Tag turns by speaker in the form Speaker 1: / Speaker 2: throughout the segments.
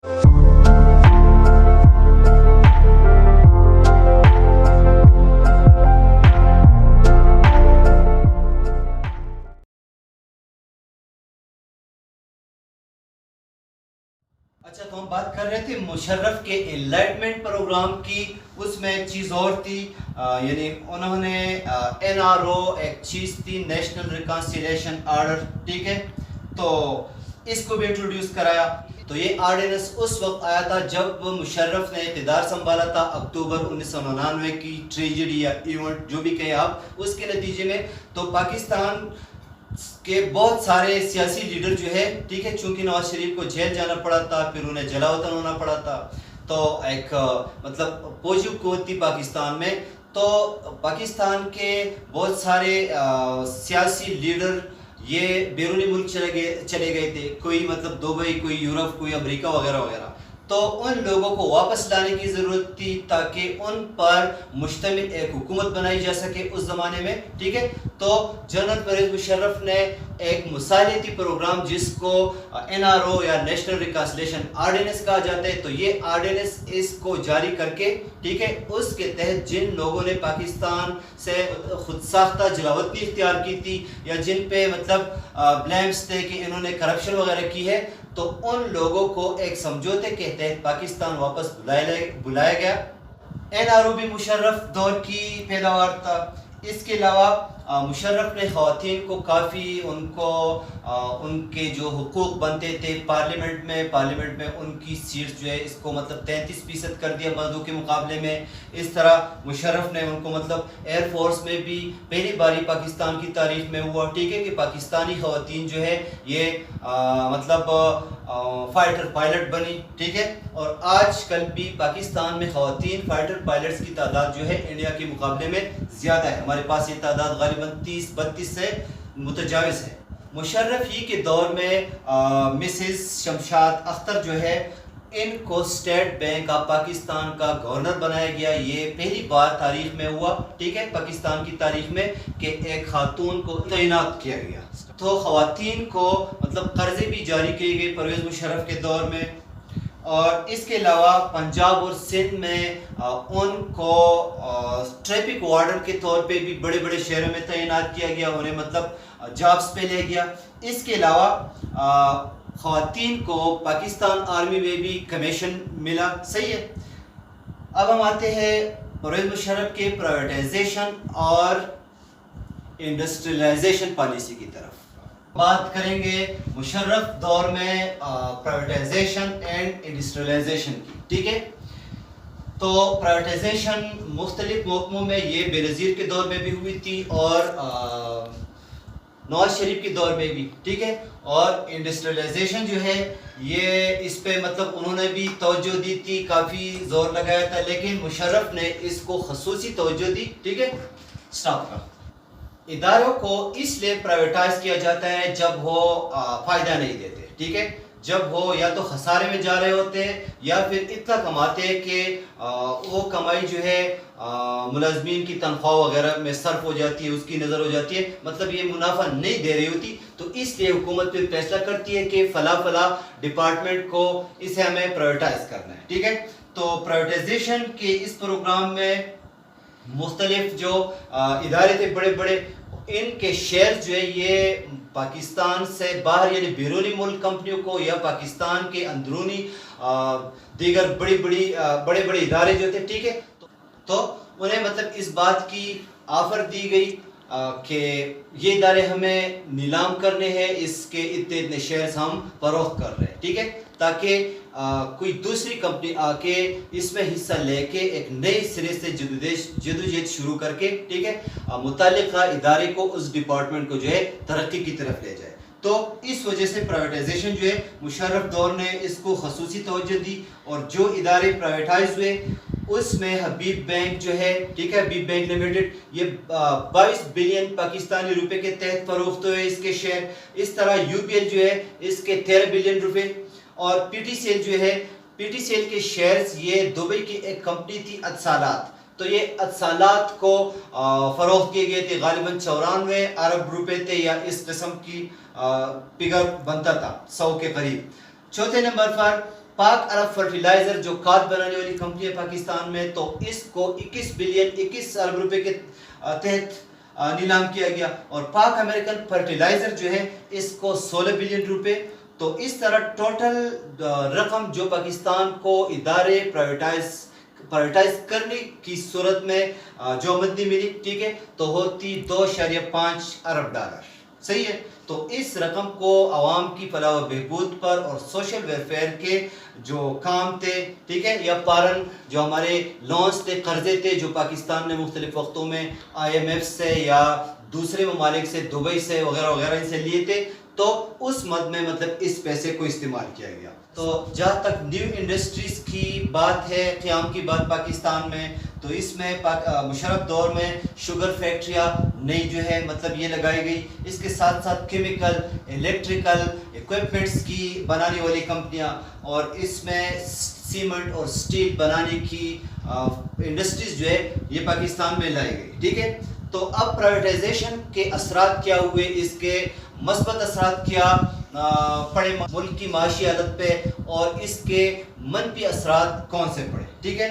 Speaker 1: اچھا، تو ہم بات کر رہے تھے مشرف کے انلائٹمنٹ پروگرام کی. اس میں ایک چیز اور تھی، یعنی انہوں نے NRO ایک چیز تھی، نیشنل ریکانسیلیشن آرڈر، ٹھیک ہے، تو اس کو بھی انٹروڈیوس کرایا. تو یہ آرڈیننس اس وقت آیا تھا جب مشرف نے اقتدار سنبھالا تھا، اکتوبر 1999 کی ٹریجڈی یا ایونٹ جو بھی کہیں آپ، اس کے نتیجے میں تو پاکستان کہ بہت سارے سیاسی لیڈر جو ہے، ٹھیک ہے، چونکہ نواز شریف کو جیل جانا پڑا تھا، پھر انہیں جلا وطن ہونا پڑا تھا، تو ایک مطلب فوجی قوت تھی پاکستان میں. تو پاکستان کے بہت سارے سیاسی لیڈر یہ بیرونی ملک چلے گئے تھے، کوئی مطلب دبئی، کوئی یورپ، کوئی امریکہ وغیرہ وغیرہ. تو ان لوگوں کو واپس لانے کی ضرورت تھی تاکہ ان پر مشتمل ایک حکومت بنائی جا سکے اس زمانے میں، ٹھیک ہے. تو جنرل پرویز مشرف نے ایک مثالیتی پروگرام جس کو NRO یا نیشنل ریکانسیلیشن آرڈیننس کہا جاتا ہے، تو یہ آرڈیننس اس کو جاری کر کے، ٹھیک ہے، اس کے تحت جن لوگوں نے پاکستان سے خود ساختہ جلاوطنی اختیار کی تھی یا جن پہ مطلب بلیمز تھے کہ انہوں نے کرپشن وغیرہ کی ہے، تو ان لوگوں کو ایک سمجھوتے کے تحت پاکستان واپس بلایا گیا. NRO بھی مشرف دور کی پیداوار تھا. اس کے علاوہ مشرف نے خواتین کو کافی ان کے جو حقوق بنتے تھے پارلیمنٹ میں ان کی سیٹس جو ہے اس کو مطلب 33% کر دیا مردوں کے مقابلے میں. اس طرح مشرف نے ان کو مطلب ایئر فورس میں بھی پہلی باری پاکستان کی تاریخ میں ہوا، ٹھیک ہے، کہ پاکستانی خواتین جو ہے یہ مطلب فائٹر پائلٹ بنی، ٹھیک ہے. اور آج کل بھی پاکستان میں خواتین فائٹر پائلٹس کی تعداد جو ہے انڈیا کے مقابلے میں زیادہ ہے. ہمارے پاس یہ تعداد غالباً 30-32 سے متجاوز ہے. مشرف ہی کے دور میں مسز شمشاد اختر جو ہے ان کو اسٹیٹ بینک آف پاکستان کا گورنر بنایا گیا. یہ پہلی بار تاریخ میں ہوا، ٹھیک ہے، پاکستان کی تاریخ میں کہ ایک خاتون کو تعینات کیا گیا. تو خواتین کو مطلب قرضے بھی جاری کیے گئے پرویز مشرف کے دور میں. اور اس کے علاوہ پنجاب اور سندھ میں ان کو ٹریفک وارڈن کے طور پہ بھی بڑے بڑے شہروں میں تعینات کیا گیا، انہیں مطلب جابس پہ لے گیا. اس کے علاوہ خواتین کو پاکستان آرمی میں بھی کمیشن ملا. صحیح ہے. اب ہم آتے ہیں پرویز مشرف کے پرائیویٹائزیشن اور انڈسٹریلائزیشن پالیسی کی طرف. بات کریں گے مشرف دور میں پرائیویٹائزیشن اینڈ انڈسٹریلائزیشن کی، ٹھیک ہے. تو پرائیویٹائزیشن مختلف محکموں میں یہ بے نظیر کے دور میں بھی ہوئی تھی اور نواز شریف کے دور میں بھی، ٹھیک ہے. اور انڈسٹریلائزیشن جو ہے یہ اس پہ مطلب انہوں نے بھی توجہ دی تھی، کافی زور لگایا تھا، لیکن مشرف نے اس کو خصوصی توجہ دی، ٹھیک ہے. سٹاپ کا اداروں کو اس لیے پرائیویٹائز کیا جاتا ہے جب وہ فائدہ نہیں دیتے، ٹھیک ہے، جب وہ یا تو خسارے میں جا رہے ہوتے ہیں یا پھر اتنا کماتے ہیں کہ وہ کمائی جو ہے ملازمین کی تنخواہ وغیرہ میں صرف ہو جاتی ہے، اس کی نظر ہو جاتی ہے، مطلب یہ منافع نہیں دے رہی ہوتی. تو اس لیے حکومت پھر فیصلہ کرتی ہے کہ فلاں ڈپارٹمنٹ کو اسے ہمیں پرائیویٹائز کرنا ہے، ٹھیک ہے. تو پرائیویٹائزیشن کے اس پروگرام میں مختلف جو ادارے تھے بڑے بڑے، ان کے شیئر جو ہے یہ پاکستان سے باہر یعنی بیرونی ملک کمپنیوں کو یا پاکستان کے اندرونی دیگر بڑے بڑے ادارے جو تھے، ٹھیک ہے، تو انہیں مطلب اس بات کی آفر دی گئی کہ یہ ادارے ہمیں نیلام کرنے ہیں، اس کے اتنے شیئرز ہم فروخت کر رہے ہیں، ٹھیک ہے، تاکہ کوئی دوسری کمپنی آ کے اس میں حصہ لے کے ایک نئے سرے سے جدوجہد شروع کر کے، ٹھیک ہے، متعلقہ ادارے کو اس ڈپارٹمنٹ کو جو ہے ترقی کی طرف لے جائے. تو اس وجہ سے پرائیویٹائزیشن جو ہے مشرف دور نے اس کو خصوصی توجہ دی. اور جو ادارے پرائیویٹائز ہوئے اس میں حبیب بینک جو ہے، ٹھیک ہے، حبیب بینک لمیٹڈ، یہ 22 بلین پاکستانی روپے کے تحت فروخت ہوئے اس کے شیئر. اس طرح UPL جو ہے اس کے 13 بلین روپے. اور PTCL جو ہے، PTCL کے شیئرز یہ دبئی کی ایک کمپنی تھی اتصالات، تو یہ اتصالات کو فروخت کیے گئے تھے، غالباً 94 ارب روپے تھے یا اس قسم کی فگر بنتا تھا 100 کے قریب. چوتھے نمبر پر پاک عرب فرٹیلائزر جو کھاد بنانے والی کمپنی ہے پاکستان میں، تو اس کو 21 ارب روپے کے تحت نیلام کیا گیا، اور پاک امریکن فرٹیلائزر جو ہے اس کو 16 بلین روپے. تو اس طرح ٹوٹل رقم جو پاکستان کو ادارے پرائیویٹائز کرنے کی صورت میں جو آمدنی ملی، ٹھیک ہے، تو ہوتی 2.5 ارب ڈالر. صحیح ہے. تو اس رقم کو عوام کی فلاح و بہبود پر اور سوشل ویلفیئر کے جو کام تھے، ٹھیک ہے، یا پارن جو ہمارے لونز تھے، قرضے تھے جو پاکستان نے مختلف وقتوں میں IMF سے یا دوسرے ممالک سے، دبئی سے وغیرہ وغیرہ سے لیے تھے، تو اس مد میں مطلب اس پیسے کو استعمال کیا گیا. تو جہاں تک نیو انڈسٹریز کی بات ہے، قیام کی بات پاکستان میں، تو اس میں مشرف دور میں شوگر فیکٹریاں نئی جو ہے مطلب یہ لگائی گئی. اس کے ساتھ ساتھ کیمیکل، الیکٹریکل ایکوپمنٹس کی بنانے والی کمپنیاں، اور اس میں سیمنٹ اور سٹیل بنانے کی انڈسٹریز جو ہے یہ پاکستان میں لائی گئی. ٹھیک ہے. تو اب پرائیویٹائزیشن کے اثرات کیا ہوئے، اس کے مثبت اثرات کیا پڑے ملک کی معاشی حالت پہ، اور اس کے منفی اثرات کون سے پڑے. ٹھیک ہے.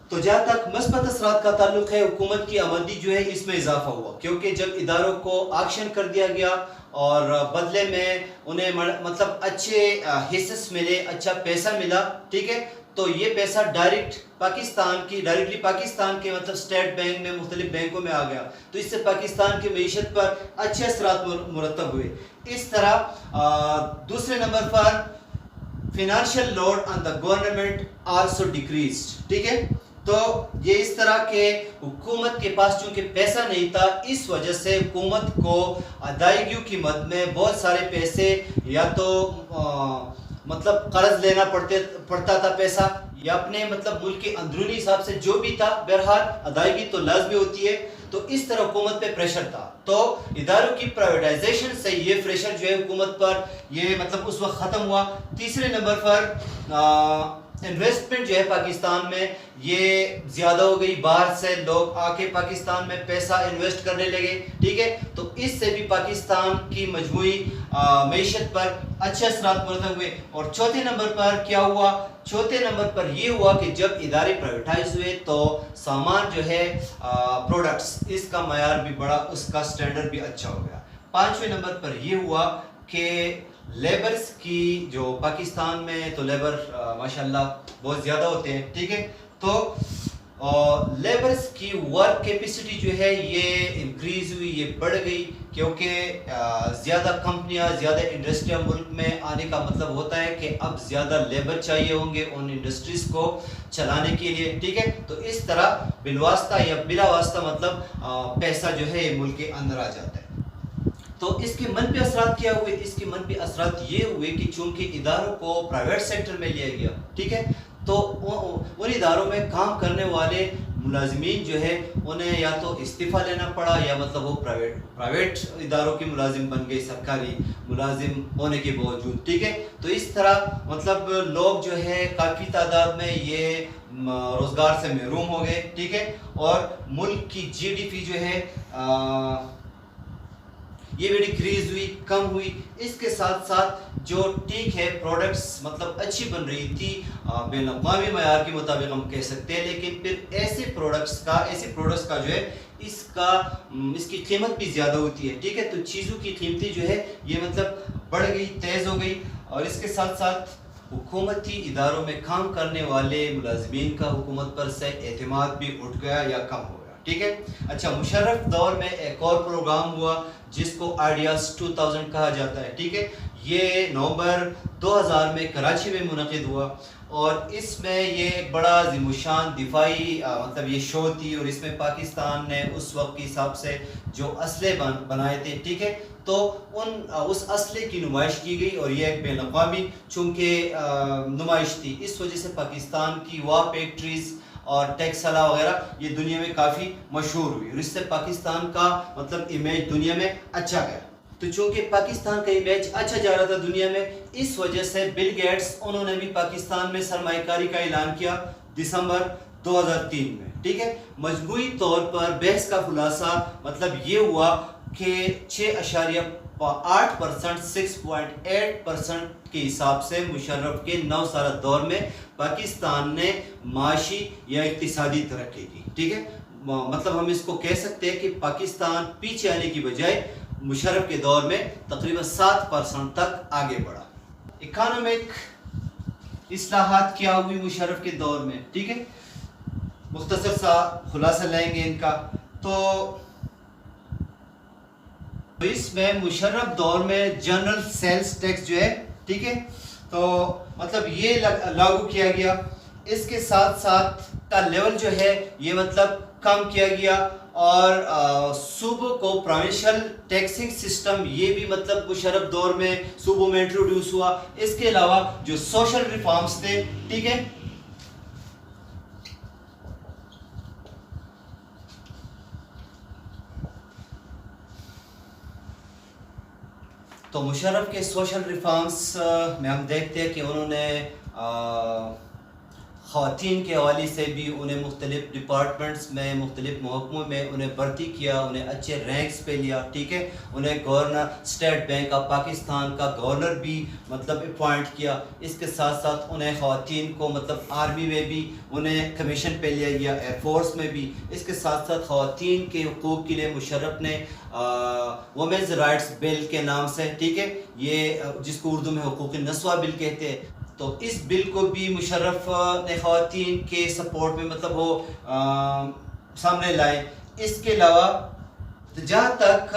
Speaker 1: تو جہاں تک مثبت اثرات کا تعلق ہے، حکومت کی آمدنی جو ہے اس میں اضافہ ہوا، کیونکہ جب اداروں کو آکشن کر دیا گیا اور بدلے میں انہیں مطلب اچھے حصص ملے، اچھا پیسہ ملا، ٹھیک ہے، تو یہ پیسہ ڈائریکٹلی پاکستان کے مطلب اسٹیٹ بینک میں، مختلف بینکوں میں آ گیا. تو اس سے پاکستان کی معیشت پر اچھے اثرات مرتب ہوئے. اس طرح دوسرے نمبر پر financial load on the government also decreased. ٹھیک ہے. تو یہ اس طرح کے حکومت کے پاس چونکہ پیسہ نہیں تھا، اس وجہ سے حکومت کو ادائیگیوں کی مد میں بہت سارے پیسے یا تو مطلب قرض لینا پڑتا تھا پیسہ، یا اپنے مطلب ملک کے اندرونی حساب سے جو بھی تھا، بہرحال ادائیگی تو لازمی ہوتی ہے. تو اس طرح حکومت پہ پریشر تھا. تو اداروں کی پرائیویٹائزیشن سے یہ پریشر جو ہے حکومت پر، یہ مطلب اس وقت ختم ہوا. تیسرے نمبر پر انویسٹمنٹ جو ہے پاکستان میں یہ زیادہ ہو گئی، باہر سے لوگ آ کے پاکستان میں پیسہ انویسٹ کرنے لگے. ٹھیک ہے. تو اس سے بھی پاکستان کی مجموعی معیشت پر اچھے اثرات مرتب ہوئے. اور چوتھے نمبر پر کیا ہوا؟ چوتھے نمبر پر یہ ہوا کہ جب ادارے پرائیویٹائز ہوئے تو سامان جو ہے پروڈکٹس، اس کا معیار بھی بڑا، اس کا سٹینڈرڈ بھی اچھا ہو گیا. پانچویں نمبر پر یہ ہوا کہ لیبرز کی جو پاکستان میں تو لیبر ماشاءاللہ بہت زیادہ ہوتے ہیں. ٹھیک ہے. تو لیبرز کی ورک کیپیسٹی جو ہے یہ انکریز ہوئی، یہ بڑھ گئی، کیونکہ زیادہ کمپنیاں، زیادہ انڈسٹریاں ملک میں آنے کا مطلب ہوتا ہے کہ اب زیادہ لیبر چاہیے ہوں گے ان انڈسٹریز کو چلانے کے لیے. ٹھیک ہے. تو اس طرح بالواسطہ یا بلا واسطہ مطلب پیسہ جو ہے ملک کے اندر آ جاتا ہے. تو اس کے منفی اثرات کیا ہوئے؟ اس کے منفی اثرات یہ ہوئے کہ چونکہ اداروں کو پرائیویٹ سیکٹر میں لیا گیا، ٹھیک ہے، تو ان اداروں میں کام کرنے والے ملازمین جو ہے انہیں یا تو استعفیٰ لینا پڑا، یا مطلب وہ پرائیویٹ اداروں کے ملازم بن گئے سرکاری ملازم ہونے کے باوجود. ٹھیک ہے. تو اس طرح مطلب لوگ جو ہے کافی تعداد میں یہ روزگار سے محروم ہو گئے. ٹھیک ہے. اور ملک کی GDP جو ہے یہ بھی ڈیکریز ہوئی، کم ہوئی. اس کے ساتھ ساتھ جو ٹھیک ہے پروڈکٹس مطلب اچھی بن رہی تھی بین الاقوامی معیار کے مطابق ہم کہہ سکتے ہیں، لیکن پھر ایسے پروڈکٹس کا جو ہے اس کی قیمت بھی زیادہ ہوتی ہے. ٹھیک ہے. تو چیزوں کی قیمتیں جو ہے یہ مطلب بڑھ گئی، تیز ہو گئی. اور اس کے ساتھ ساتھ حکومتی اداروں میں کام کرنے والے ملازمین کا حکومت پر سے اعتماد بھی اٹھ گیا یا کم ہو گیا. ٹھیک ہے. اچھا، مشرف دور میں ایک اور پروگرام ہوا جس کو آئیڈیاز 2000 کہا جاتا ہے. ٹھیک ہے. یہ نومبر 2000 میں کراچی میں منعقد ہوا، اور اس میں یہ ایک بڑا ذی الشان دفاعی مطلب یہ شو تھی، اور اس میں پاکستان نے اس وقت کے حساب سے جو اسلحے بنائے تھے، ٹھیک ہے، تو اس اسلحے کی نمائش کی گئی، اور یہ ایک بین الاقوامی چونکہ نمائش تھی، اس وجہ سے پاکستان کی واہ فیکٹریز اور ٹیکسلا وغیرہ یہ دنیا میں کافی مشہور ہوئی، اور اس سے پاکستان کا مطلب امیج دنیا میں اچھا گیا. تو چونکہ پاکستان کا امیج اچھا جا رہا تھا دنیا میں، اس وجہ سے بل گیٹس انہوں نے بھی پاکستان میں سرمایہ کاری کا اعلان کیا دسمبر 2003 میں. ٹھیک ہے. مجموعی طور پر بحث کا خلاصہ مطلب یہ ہوا کہ 6.8%، 6.8% کے حساب سے مشرف کے 9 سالہ دور میں پاکستان نے معاشی یا اقتصادی ترقی کی. ٹھیک ہے، مطلب ہم اس کو کہہ سکتے ہیں کہ پاکستان پیچھے آنے کی بجائے مشرف کے دور میں تقریباً 7% تک آگے بڑھا. اکانومک اصلاحات کیا ہوئی مشرف کے دور میں؟ ٹھیک ہے، مختصر سا خلاصہ لیں گے ان کا. تو اس میں مشرف دور میں جنرل سیلز ٹیکس جو ہے، ٹھیک ہے، تو مطلب یہ لاگو کیا گیا. اس کے ساتھ ساتھ کا لیول جو ہے یہ مطلب کم کیا گیا، اور صوبوں کو پروونشل ٹیکسنگ سسٹم یہ بھی مطلب مشرف دور میں صوبوں میں انٹروڈیوس ہوا. اس کے علاوہ جو سوشل ریفارمز تھے، ٹھیک ہے، تو مشرف کے سوشل ریفارمز میں ہم دیکھتے ہیں کہ انہوں نے خواتین کے حوالے سے بھی انہیں مختلف ڈپارٹمنٹس میں، مختلف محکموں میں انہیں بھرتی کیا، انہیں اچھے رینکس پہ لیا. ٹھیک ہے، انہیں governor state bank of Pakistan کا گورنر بھی مطلب اپوائنٹ کیا. اس کے ساتھ ساتھ انہیں خواتین کو مطلب آرمی میں بھی انہیں کمیشن پہ لیا گیا، ایئر فورس میں بھی. اس کے ساتھ ساتھ خواتین کے حقوق کے لیے مشرف نے وومنز رائٹس بل کے نام سے، ٹھیک ہے، یہ جس کو اردو میں حقوق نسواں بل کہتے ہیں، تو اس بل کو بھی مشرف نے خواتین کے سپورٹ میں مطلب وہ سامنے لائے. اس کے علاوہ جہاں تک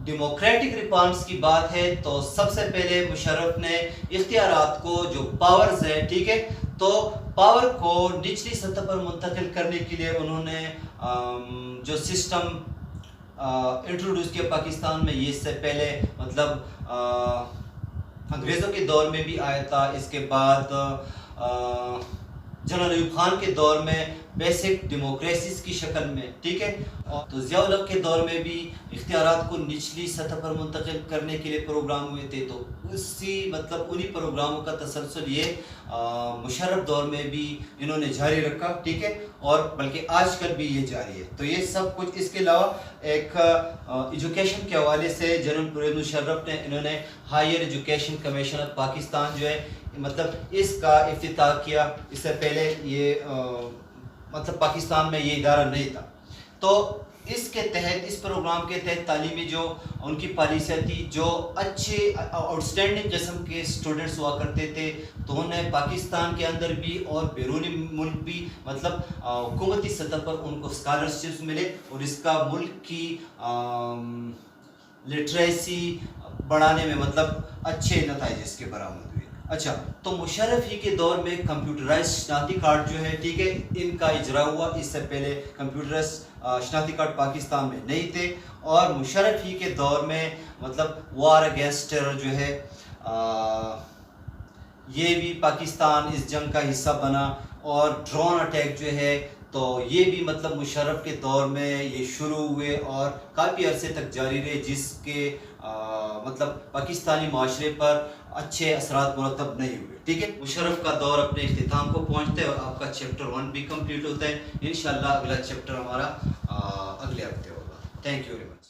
Speaker 1: ڈیموکریٹک ریفارمز کی بات ہے تو سب سے پہلے مشرف نے اختیارات کو، جو پاورز ہے، ٹھیک ہے، تو پاور کو نچلی سطح پر منتقل کرنے کے لیے انہوں نے جو سسٹم انٹروڈیوس کیا پاکستان میں، یہ اس سے پہلے مطلب انگریزوں کے دور میں بھی آیا تھا. اس کے بعد جنرل ایوب خان کے دور میں بیسک ڈیموکریسیز کی شکل میں، ٹھیک ہے، تو ضیاء الحق کے دور میں بھی اختیارات کو نچلی سطح پر منتقل کرنے کے لیے پروگرام ہوئے تھے. تو اسی مطلب انہی پروگراموں کا تسلسل یہ مشرف دور میں بھی انہوں نے جاری رکھا. ٹھیک ہے، اور بلکہ آج کل بھی یہ جاری ہے. تو یہ سب کچھ. اس کے علاوہ ایک ایجوکیشن کے حوالے سے جنرل پرویز مشرف نے انہوں نے higher education commission of Pakistan جو ہے مطلب اس کا افتتاح کیا. اس سے پہلے یہ مطلب پاکستان میں یہ ادارہ نہیں تھا. تو اس کے تحت، اس پروگرام کے تحت تعلیمی جو ان کی پالیسیاں تھی، جو اچھے آؤٹ اسٹینڈنگ قسم کے اسٹوڈنٹس ہوا کرتے تھے، تو انہیں پاکستان کے اندر بھی اور بیرونی ملک بھی مطلب حکومتی سطح پر ان کو اسکالرشپس ملے، اور اس کا ملک کی لٹریسی بڑھانے میں مطلب اچھے نتائج اس کے برآمد ہوئے. اچھا، تو مشرف ہی کے دور میں کمپیوٹرائز شناختی کارڈ جو ہے، ٹھیک ہے، ان کا اجرا ہوا. اس سے پہلے کمپیوٹرائز شناختی کارڈ پاکستان میں نہیں تھے. اور مشرف ہی کے دور میں مطلب وار اگینسٹ ٹیرر جو ہے یہ بھی پاکستان اس جنگ کا حصہ بنا. اور ڈرون اٹیک جو ہے تو یہ بھی مطلب مشرف کے دور میں یہ شروع ہوئے اور کافی عرصے تک جاری رہے، جس کے مطلب پاکستانی معاشرے پر اچھے اثرات مرتب نہیں ہوئے. ٹھیک ہے، مشرف کا دور اپنے اختتام کو پہنچتے ہے اور آپ کا چیپٹر 1 بھی کمپلیٹ ہوتا ہے. انشاءاللہ اگلا چیپٹر ہمارا اگلے ہفتے ہوگا. Thank you very much.